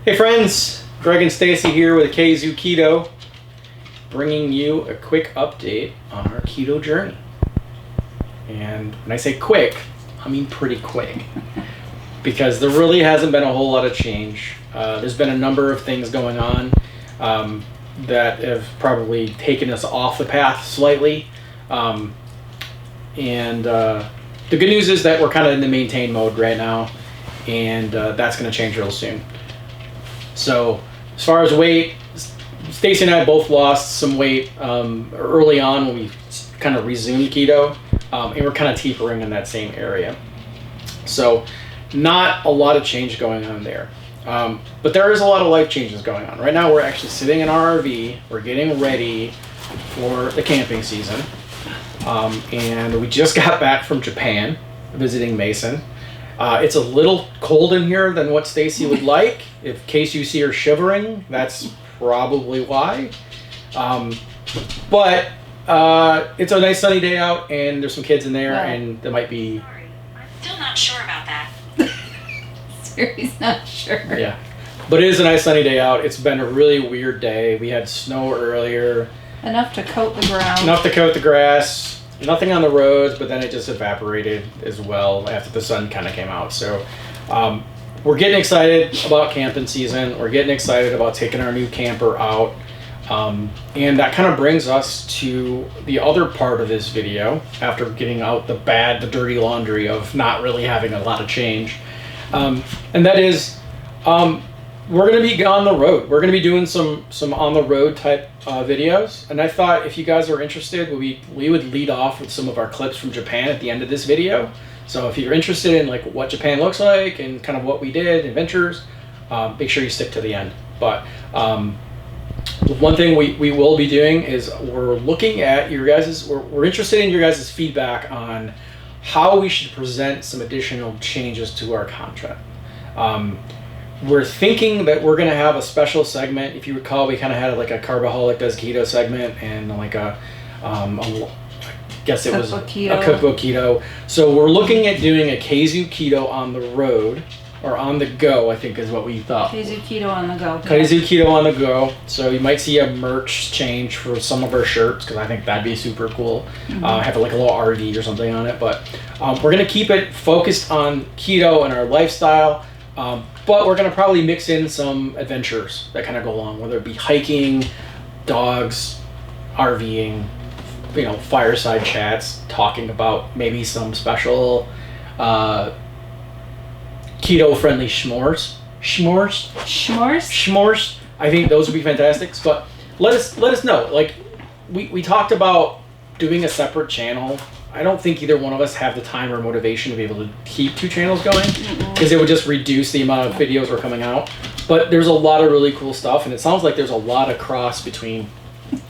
Hey friends, Greg and Stacy here with Kzoo Keto, bringing you a quick update on our keto journey. And when I say quick, I mean pretty quick, because there really hasn't been a whole lot of change. There's been a number of things going on that have probably taken us off the path slightly. The good news is that we're kind of in the maintain mode right now, and that's going to change real soon. So as far as weight, Stacy and I both lost some weight early on when we kind of resumed keto, and we're kind of tapering in that same area. So not a lot of change going on there. But there is a lot of life changes going on. Right now we're actually sitting in our RV. We're getting ready for the camping season. And we just got back from Japan visiting Mason. It's a little cold in here than what Stacy would like. In case you see her shivering, that's probably why. But it's a nice sunny day out, and there's some kids in there, and there might be... Sorry, I'm still not sure about that. He's not sure. Yeah. But it is a nice sunny day out. It's been a really weird day. We had snow earlier. Enough to coat the ground. Enough to coat the grass. Nothing on the roads, but then it just evaporated as well after the sun kind of came out. So we're getting excited about camping season. We're getting excited about taking our new camper out. And that kind of brings us to the other part of this video, after getting out the dirty laundry of not really having a lot of change. And that is, we're going to be on the road. We're going to be doing some on the road type videos. And I thought if you guys are interested, we would lead off with some of our clips from Japan at the end of this video. So if you're interested in like what Japan looks like and kind of what we did, adventures, make sure you stick to the end. But one thing we will be doing is we're looking at your guys's, we're interested in your guys' feedback on how we should present some additional changes to our content. We're thinking that we're going to have a special segment. If you recall, we kind of had like a Carbaholic Does Keto segment and like I guess it was a cookbook keto. So we're looking at doing a Kzoo Keto on the road, or on the go, I think is what we thought. Kzoo Keto on the go. Kzoo Keto on the go. So you might see a merch change for some of our shirts, because I think that'd be super cool. Have like a little RV or something on it. But we're going to keep it focused on keto and our lifestyle. But we're going to probably mix in some adventures that kind of go along, whether it be hiking, dogs, RVing, fireside chats, talking about maybe some special keto-friendly s'mores. S'mores. I think those would be fantastic. But let us know. Like we talked about doing a separate channel. I don't think either one of us have the time or motivation to be able to keep two channels going, because it would just reduce the amount of videos we're coming out. But there's a lot of really cool stuff, and it sounds like there's a lot of cross between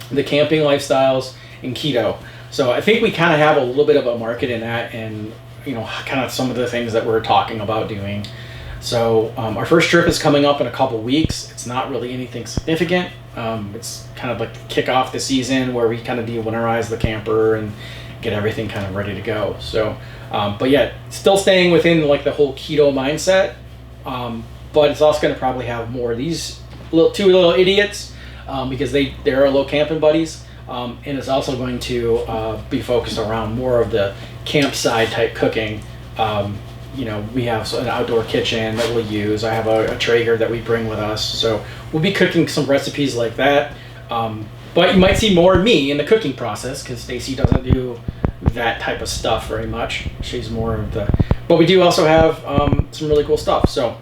the camping lifestyles and keto. So I think we kind of have a little bit of a market in that, and kind of some of the things that we're talking about doing. So our first trip is coming up in a couple weeks. It's not really anything significant. It's kind of like the kick off the season where we kind of de-winterize the camper and get everything kind of ready to go. So, but yeah, still staying within like the whole keto mindset. But it's also going to probably have more of these two little idiots, because they're our little camping buddies. And it's also going to be focused around more of the campsite type cooking. We have an outdoor kitchen that we'll use. I have a Traeger that we bring with us. So we'll be cooking some recipes like that. But you might see more of me in the cooking process, because Stacy doesn't do that type of stuff very much. She's more of the... But we do also have some really cool stuff. So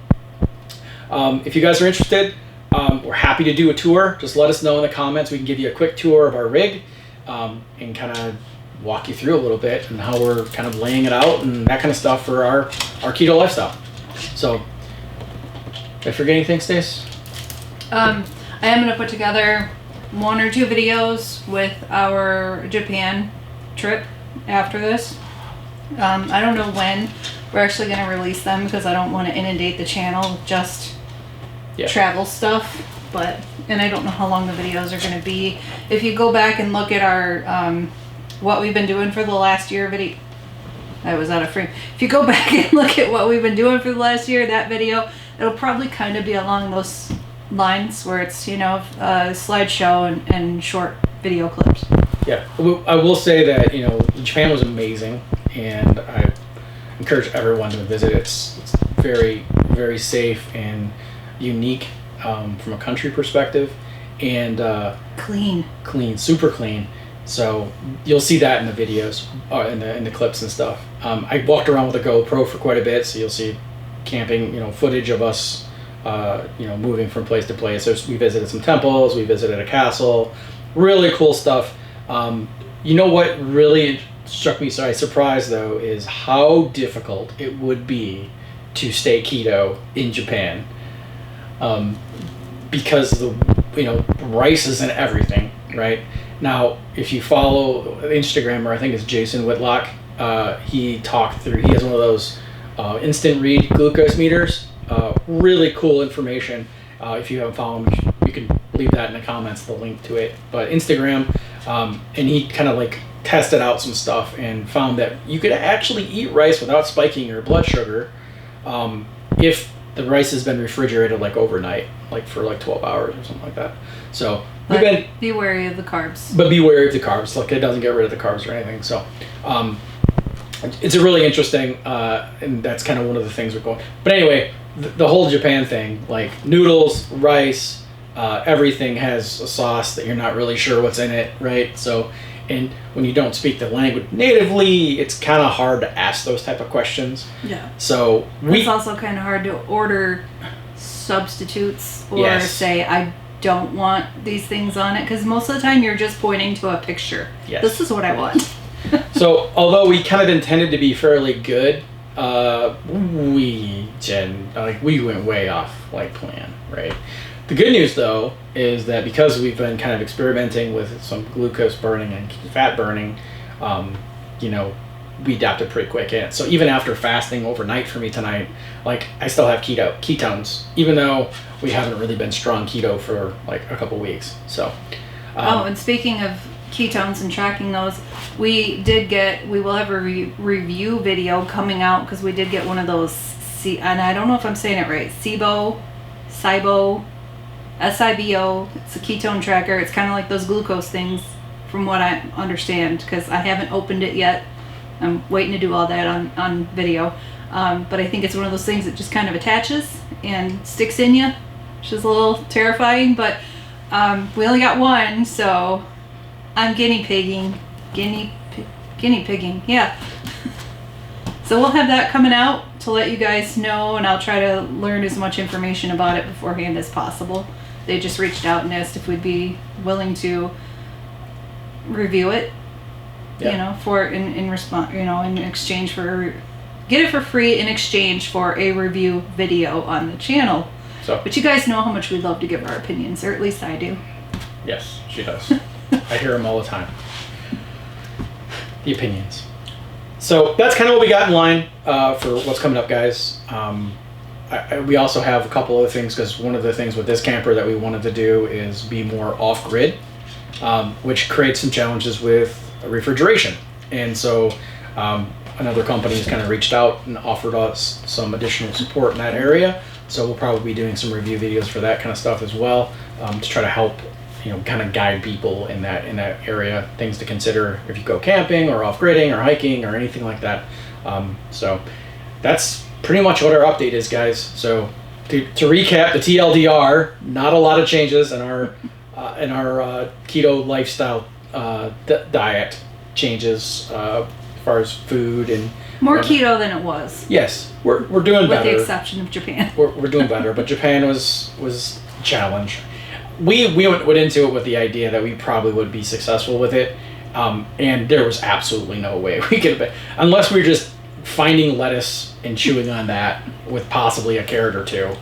if you guys are interested, we're happy to do a tour. Just let us know in the comments. We can give you a quick tour of our rig and kind of walk you through a little bit and how we're kind of laying it out and that kind of stuff for our keto lifestyle. So, did I forget anything, Stace? I am going to put together 1 or 2 videos with our Japan trip after this. I don't know when we're actually going to release them, because I don't want to inundate the channel with just travel stuff. And I don't know how long the videos are going to be. If you go back and look at our what we've been doing for the last year video, I was out of frame. If you go back and look at what we've been doing for the last year, that video, it'll probably kind of be along those lines where it's, you know, a slideshow and short video clips. Yeah, I will say that, you know, Japan was amazing, and I encourage everyone to visit. It's very, very safe and unique from a country perspective, and clean, super clean. So you'll see that in the videos, in the clips and stuff. I walked around with a GoPro for quite a bit, so you'll see camping, you know, footage of us, you know, moving from place to place. So we visited some temples, we visited a castle, really cool stuff. You know what really struck me surprised though is how difficult it would be to stay keto in Japan, because rice is in everything, right? Now, if you follow Instagram, or I think it's Jason Whitlock, he has one of those instant read glucose meters. Really cool information. If you haven't followed him, you can leave that in the comments, the link to it. But Instagram, and he kind of like tested out some stuff and found that you could actually eat rice without spiking your blood sugar, if the rice has been refrigerated like overnight, like for like 12 hours or something like that. So be wary of the carbs. But be wary of the carbs. Like, it doesn't get rid of the carbs or anything. So it's a really interesting, and that's kind of one of the things we're going. But anyway, the whole Japan thing, like noodles, rice, everything has a sauce that you're not really sure what's in it, right? So, and when you don't speak the language natively, it's kind of hard to ask those type of questions. Yeah. So it's also kind of hard to order substitutes or say, I don't want these things on it, because most of the time you're just pointing to a picture. Yes. This is what I want. So although we kind of intended to be fairly good, we went way off like plan, right? The good news though is that because we've been kind of experimenting with some glucose burning and fat burning, you know, we adapted pretty quick. And so even after fasting overnight for me tonight, like, I still have ketones, even though we haven't really been strong keto for like a couple weeks. So and speaking of ketones and tracking those, we will have a review video coming out, because we did get one of those and I don't know if I'm saying it right, SIBO, SIBO. It's a ketone tracker. It's kind of like those glucose things, from what I understand, because I haven't opened it yet. I'm waiting to do all that on video. But I think it's one of those things that just kind of attaches and sticks in you, which is a little terrifying. But we only got one, so I'm guinea pigging. Yeah. So we'll have that coming out to let you guys know, and I'll try to learn as much information about it beforehand as possible. They just reached out and asked if we'd be willing to review it, yeah, you know, for in response, you know, in exchange for get it for free in exchange for a review video on the channel. So, but you guys know how much we love to give our opinions, or at least I do. Yes, she does. I hear them all the time. The opinions. So that's kind of what we got in line for what's coming up, guys. We also have a couple other things, because one of the things with this camper that we wanted to do is be more off-grid, which creates some challenges with refrigeration. And so another company has kind of reached out and offered us some additional support in that area. So we'll probably be doing some review videos for that kind of stuff as well, to try to help, you know, kind of guide people in that area, things to consider if you go camping or off-gridding or hiking or anything like that. So that's pretty much what our update is, guys. So to recap, the TLDR, not a lot of changes in our keto lifestyle diet changes as far as food and more keto than it was. Yes, we're doing better. With the exception of Japan. We're doing better, but Japan was a challenge. We went into it with the idea that we probably would be successful with it, and there was absolutely no way we could have been, unless we were just finding lettuce and chewing on that with possibly a carrot or two.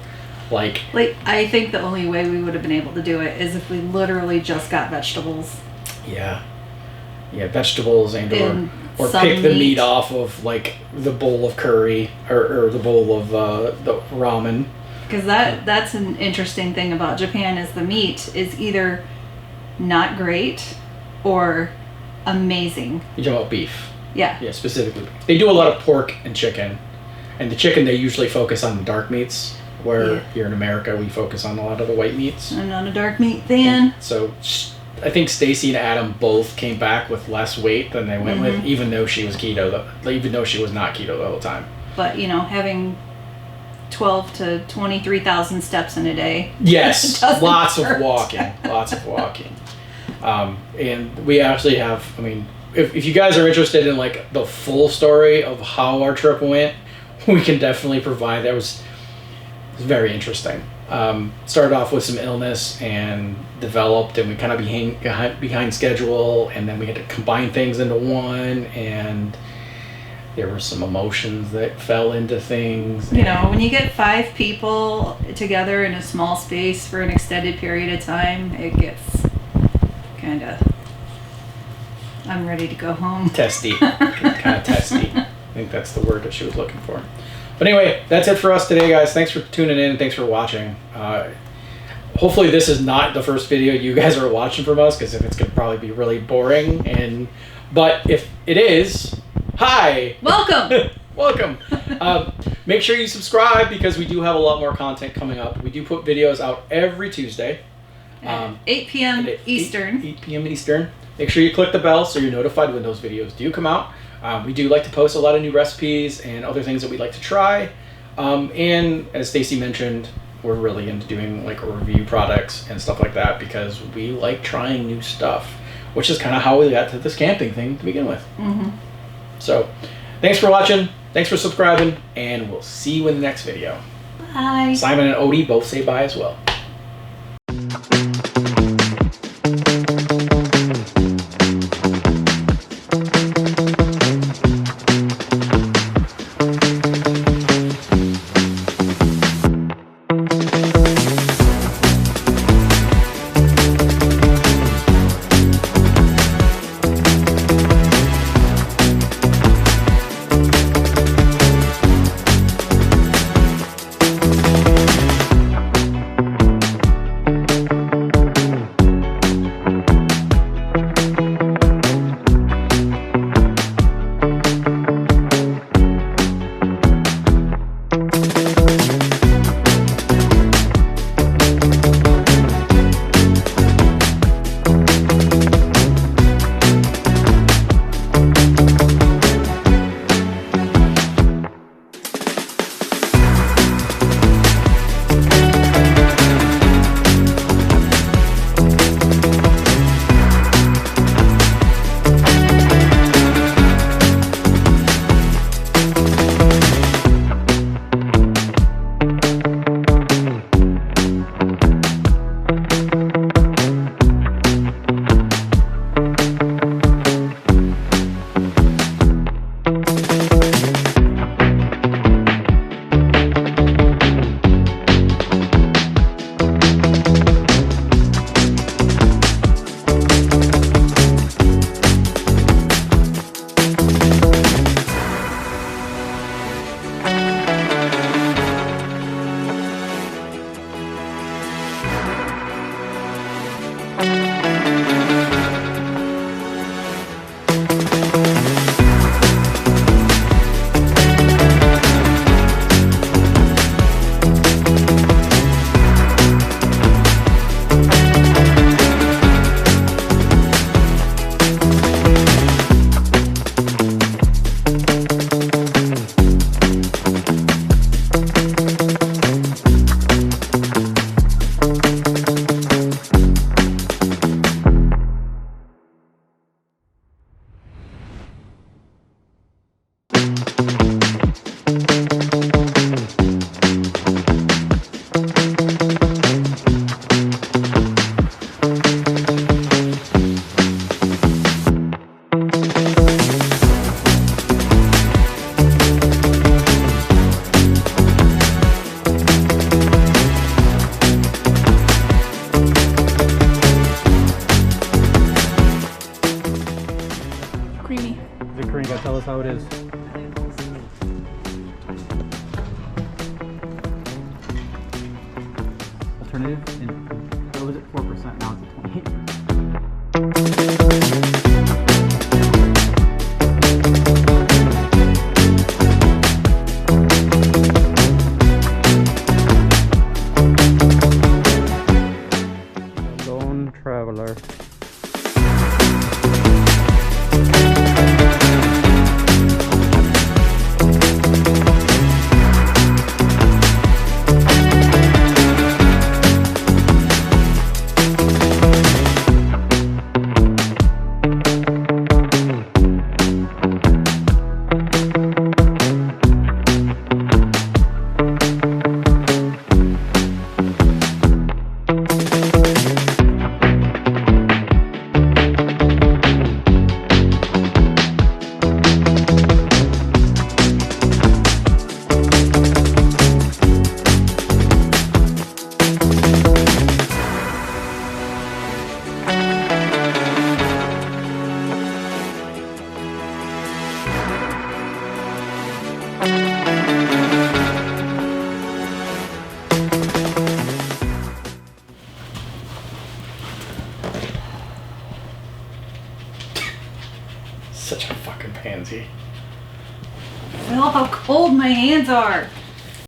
Like I think the only way we would have been able to do it is if we literally just got vegetables. Yeah, vegetables and or pick the meat off of like the bowl of curry or the bowl of the ramen. Because that's an interesting thing about Japan, is the meat is either not great or amazing. You're talking about beef. Yeah. Yeah, specifically. They do a lot of pork and chicken. And the chicken, they usually focus on the dark meats, where here in America we focus on a lot of the white meats. I'm not a dark meat fan. So I think Stacy and Adam both came back with less weight than they went with, even though she was keto, even though she was not keto the whole time. But, you know, having 12 to 23,000 steps in a day. Yes, lots of walking. And we actually have, I mean, if you guys are interested in like the full story of how our trip went, we can definitely provide. That was very interesting. Started off with some illness and developed, and we kind of behind schedule, and then we had to combine things into one, and there were some emotions that fell into things. You know, when you get 5 people together in a small space for an extended period of time, it gets kind of, I'm ready to go home. Testy. Kind of testy. I think that's the word that she was looking for. But anyway, that's it for us today, guys. Thanks for tuning in. Thanks for watching. Hopefully this is not the first video you guys are watching from us, because if it's going to probably be really boring. But if it is, hi! Welcome! Welcome! Make sure you subscribe, because we do have a lot more content coming up. We do put videos out every Tuesday. 8 p.m. Eastern. 8 p.m. Eastern. Make sure you click the bell so you're notified when those videos do come out. We do like to post a lot of new recipes and other things that we'd like to try. And as Stacy mentioned, we're really into doing like review products and stuff like that, because we like trying new stuff, which is kind of how we got to this camping thing to begin with. So thanks for watching. Thanks for subscribing, and we'll see you in the next video. Bye. Simon and Odie both say bye as well. Tell us how it is. Alternative, and it was at 4%, now it's at 28%. Such a fucking pansy. Feel how cold my hands are.